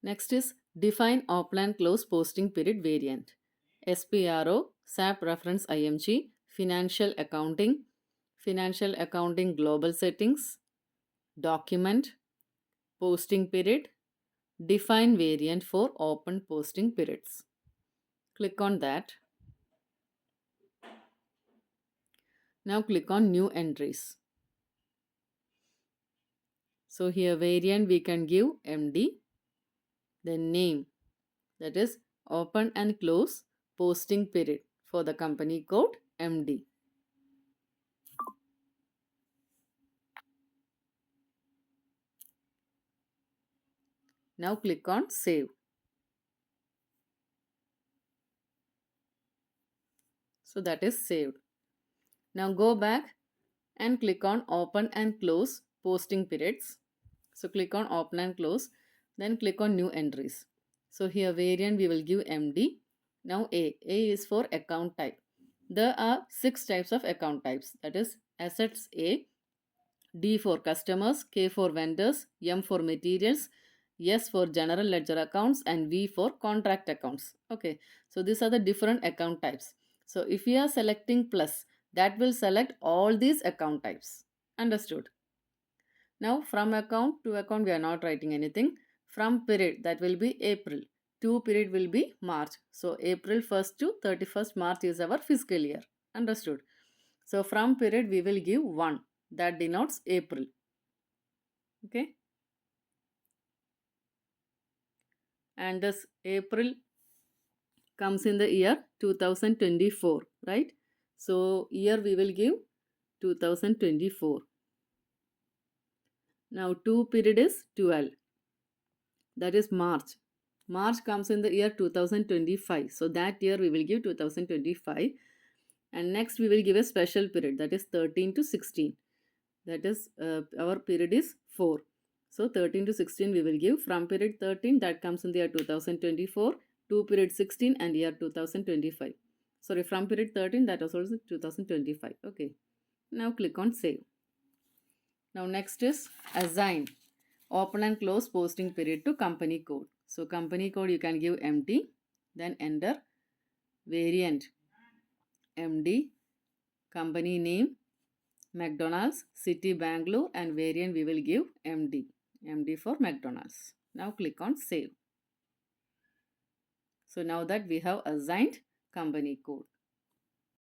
Next is define open and close posting period variant. SPRO, SAP reference IMG, financial accounting global settings, document, posting period, define variant for open posting periods. Click on that. Now click on new entries. So here variant we can give MD, then name, that is open and close posting period for the company code MD. Now click on save. So that is saved. Now go back and click on open and close posting periods. So click on open and close, then click on new entries. So here variant we will give MD. Now A is for account type. There are 6 types of account types, that is assets A, D for customers, K for vendors, M for materials, S for general ledger accounts, and V for contract accounts. Okay, so these are the different account types. So if we are selecting plus, that will select all these account types. Understood? Now from account to account we are not writing anything. From period, that will be April. To period will be March. So April 1st to 31st March is our fiscal year. Understood? So from period we will give 1. That denotes April. Okay. And this April comes in the year 2024, right? So year we will give 2024. Now to period is 12. That is March. March comes in the year 2025. So that year we will give 2025. And next we will give a special period, that is 13 to 16. That is our period is 4. So 13 to 16 we will give. From period 13, that comes in the year 2024, to period 16 and year 2025. Sorry, from period 13, that is also 2025. Okay. Now click on save. Now next is assign open and close posting period to company code. So company code you can give MD, then enter variant MD, company name McDonald's, city Bangalore, and variant we will give MD for McDonald's. Now click on save. So now that we have assigned company code.